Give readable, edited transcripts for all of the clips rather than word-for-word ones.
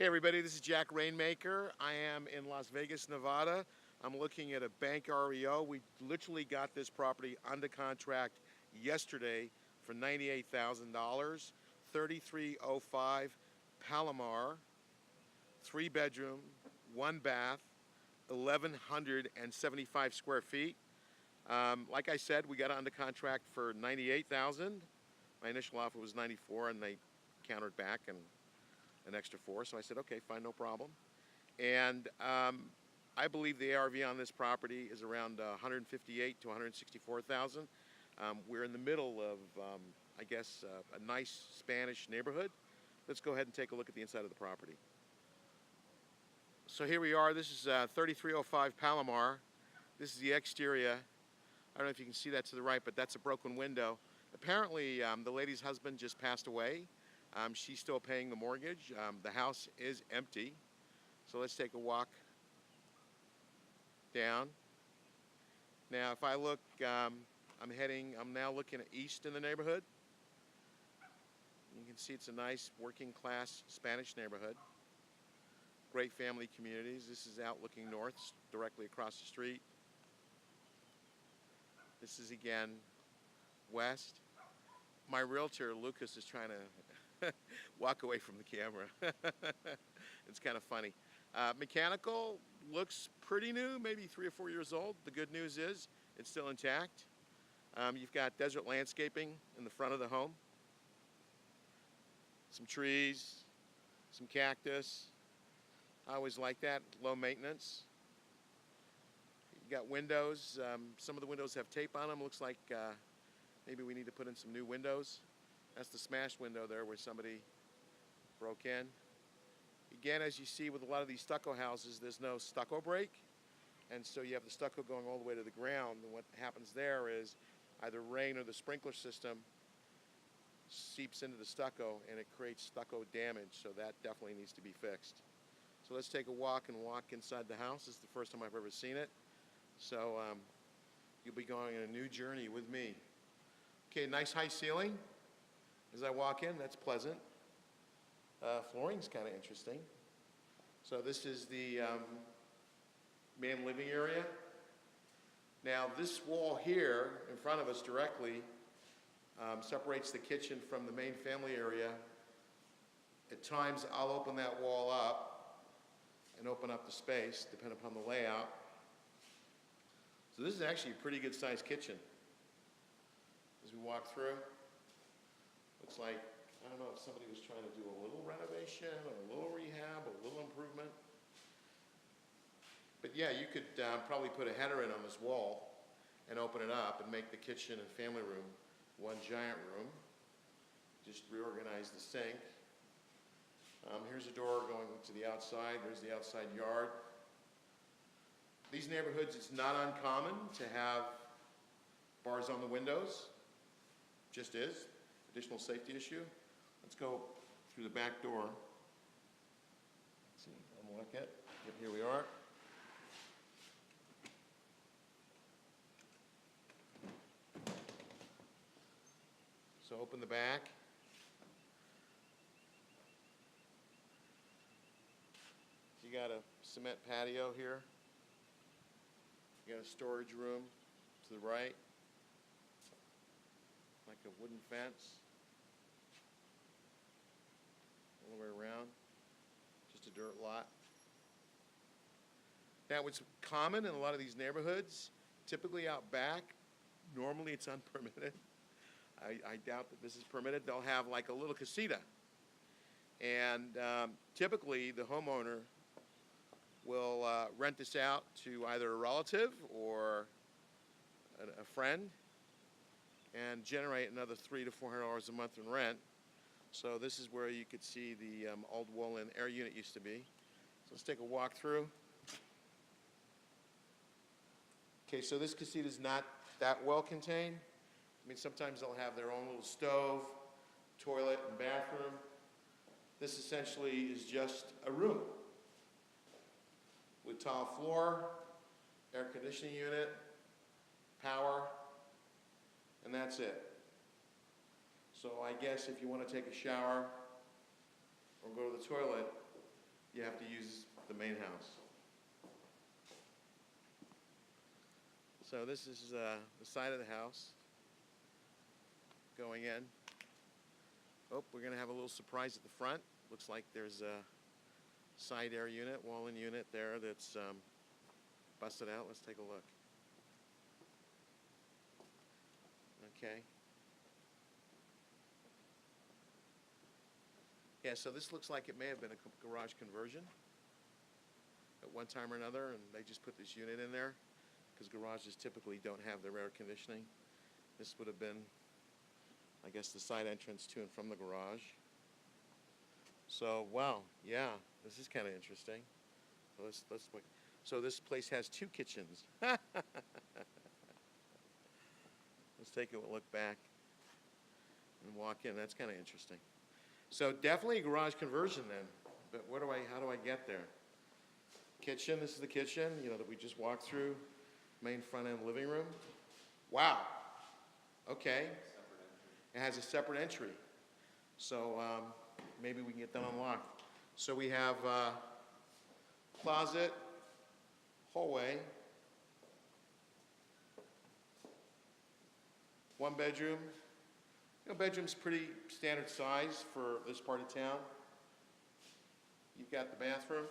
Hey everybody, this is Jack Rainmaker. I am in Las Vegas, Nevada. I'm looking at a bank REO. We literally got this property under contract yesterday for $98,000. 3305 Palomar, 3 bedroom, 1 bath, 1,175 square feet. Like I said, we got it under contract for $98,000. My initial offer was $94,000 and they countered back and an extra $4,000, so I said, okay, fine, no problem. And I believe the ARV on this property is around 158 to 164,000. We're in the middle of, I guess, a nice Spanish neighborhood. Let's go ahead and take a look at the inside of the property. So here we are. This is 3305 Palomar. This is the exterior. I don't know if you can see that to the right, but that's a broken window. Apparently, the lady's husband just passed away. She's still paying the mortgage. The house is empty. So let's take a walk down. Now, if I look, I'm now looking at east in the neighborhood. You can see it's a nice working class Spanish neighborhood. Great family communities. This is out looking north, directly across the street. This is again west. My realtor, Lucas, is trying to walk away from the camera. It's kind of funny. Mechanical looks pretty new, maybe 3 or 4 years old. The good news is it's still intact. You've got desert landscaping in the front of the home. Some trees, some cactus. I always like that, low maintenance. You've got windows. Some of the windows have tape on them. Looks like maybe we need to put in some new windows. That's the smashed window there where somebody broke in. Again, as you see with a lot of these stucco houses, there's no stucco break. And so you have the stucco going all the way to the ground. And what happens there is either rain or the sprinkler system seeps into the stucco and it creates stucco damage. So that definitely needs to be fixed. So let's take a walk inside the house. This is the first time I've ever seen it. So you'll be going on a new journey with me. Okay, nice high ceiling. As I walk in, that's pleasant. Flooring's kind of interesting. So this is the main living area. Now this wall here in front of us directly separates the kitchen from the main family area. At times I'll open that wall up and open up the space depending upon the layout. So this is actually a pretty good sized kitchen. As we walk through, looks like, I don't know if somebody was trying to do a little renovation or a little rehab, a little improvement. But yeah, you could probably put a header in on this wall and open it up and make the kitchen and family room one giant room. Just reorganize the sink. Here's a door going to the outside. There's the outside yard. These neighborhoods, it's not uncommon to have bars on the windows. Just is. Additional safety issue. Let's go through the back door. Let's see, unlock it. Yep, here we are. So open the back. You got a cement patio here. You got a storage room to the right. Like a wooden fence all the way around, just a dirt lot. Now what's common in a lot of these neighborhoods, typically out back, normally it's unpermitted. I doubt that this is permitted. They'll have like a little casita. And typically the homeowner will rent this out to either a relative or a friend and generate another $300 to $400 a month in rent. So this is where you could see the old woolen air unit used to be. So let's take a walk through. Okay, so this casita is not that well contained. I mean, sometimes they'll have their own little stove, toilet, and bathroom. This essentially is just a room with tile floor, air conditioning unit, power, and that's it. So I guess if you want to take a shower or go to the toilet, you have to use the main house. So this is the side of the house going in. Oh, we're going to have a little surprise at the front. Looks like there's a side air unit, wall-in unit there that's busted out. Let's take a look. Okay. Yeah, so this looks like it may have been a garage conversion at one time or another, and they just put this unit in there because garages typically don't have their air conditioning. This would have been, I guess, the side entrance to and from the garage. So, wow, yeah, this is kind of interesting. So let's look. So this place has 2 kitchens. Let's take a look back and walk in. That's kind of interesting. So definitely a garage conversion then. But how do I get there? Kitchen, this is the kitchen, that we just walked through. Main front end living room. Wow. Okay. It has a separate entry. So maybe we can get that unlocked. So we have closet, hallway, 1 bedroom. Bedroom's pretty standard size for this part of town. You've got the bathroom.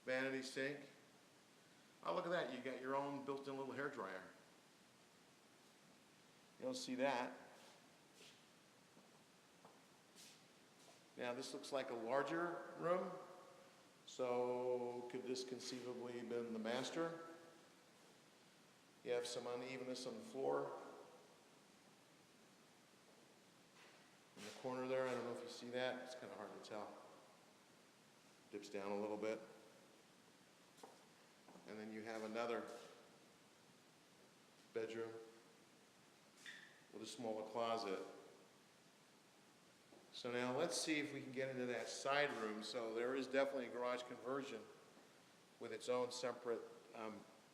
Vanity sink. Oh, look at that. You got your own built-in little hair dryer. You don't see that. Now, this looks like a larger room. So, could this conceivably have been the master? You have some unevenness on the floor. In the corner there, I don't know if you see that. It's kind of hard to tell. Dips down a little bit. And then you have another bedroom with a smaller closet. So now let's see if we can get into that side room. So there is definitely a garage conversion with its own separate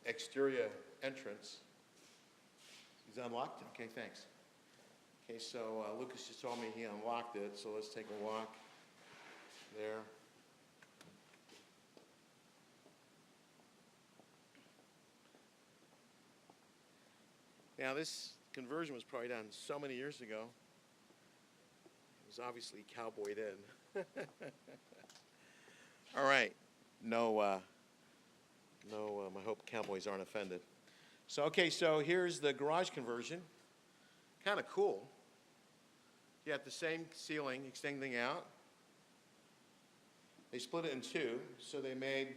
exterior entrance. He's unlocked it? Okay, thanks. Okay, so Lucas just told me he unlocked it, so let's take a walk there. Now this conversion was probably done so many years ago. It was obviously cowboyed in. All right. I hope cowboys aren't offended. So, okay, so here's the garage conversion. Kind of cool. You got the same ceiling extending out. They split it in 2, so they made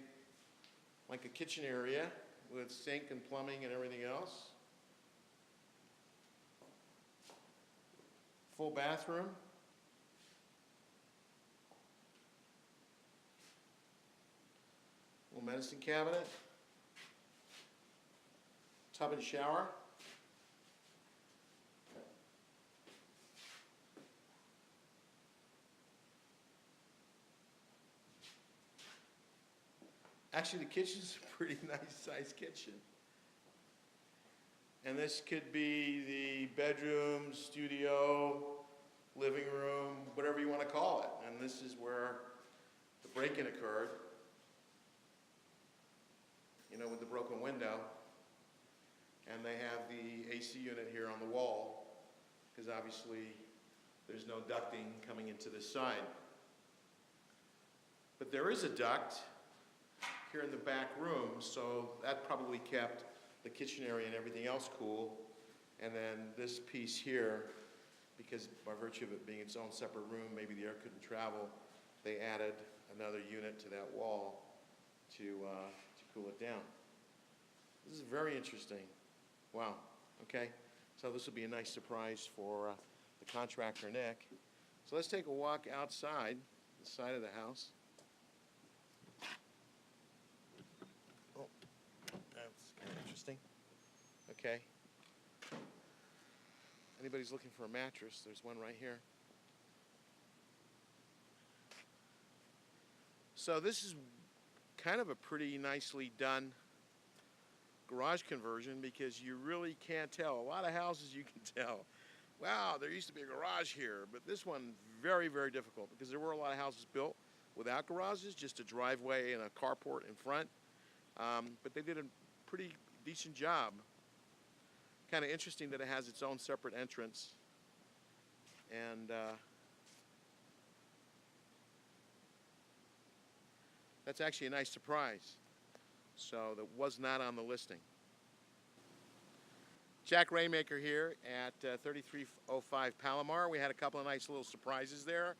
like a kitchen area with sink and plumbing and everything else. Full bathroom. Little medicine cabinet. Tub and shower. Actually, the kitchen's a pretty nice sized kitchen. And this could be the bedroom, studio, living room, whatever you want to call it. And this is where the break-in occurred, with the broken window. And they have the AC unit here on the wall, because obviously there's no ducting coming into this side. But there is a duct here in the back room, so that probably kept the kitchen area and everything else cool. And then this piece here, because by virtue of it being its own separate room, maybe the air couldn't travel, they added another unit to that wall to cool it down. This is very interesting. Wow, okay. So this will be a nice surprise for the contractor, Nick. So let's take a walk outside the side of the house. Oh, that's kind of interesting. Okay. Anybody's looking for a mattress, there's one right here. So this is kind of a pretty nicely done garage conversion, because you really can't tell. A lot of houses you can tell. wow, there used to be a garage here, but this one very, very difficult because there were a lot of houses built without garages, just a driveway and a carport in front. But they did a pretty decent job. Kind of interesting that it has its own separate entrance. And that's actually a nice surprise. So that was not on the listing. Jack Rainmaker here at 3305 Palomar. We had a couple of nice little surprises there.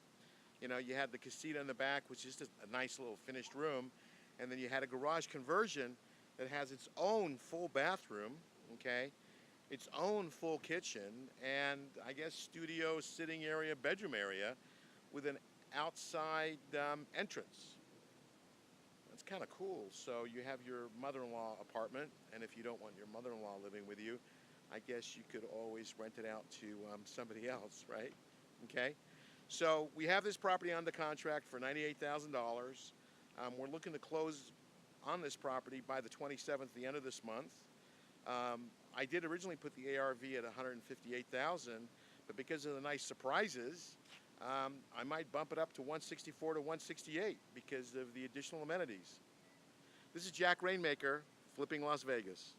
You know, you had the casita in the back, which is just a nice little finished room. And then you had a garage conversion that has its own full bathroom, okay? Its own full kitchen, and I guess studio, sitting area, bedroom area with an outside entrance. That's kind of cool. So you have your mother-in-law apartment, and if you don't want your mother-in-law living with you, I guess you could always rent it out to somebody else, right? Okay. So we have this property under contract for $98,000. We're looking to close on this property by the 27th, the end of this month. I did originally put the ARV at $158,000, but because of the nice surprises, I might bump it up to $164 to $168 because of the additional amenities. This is Jack Rainmaker, flipping Las Vegas.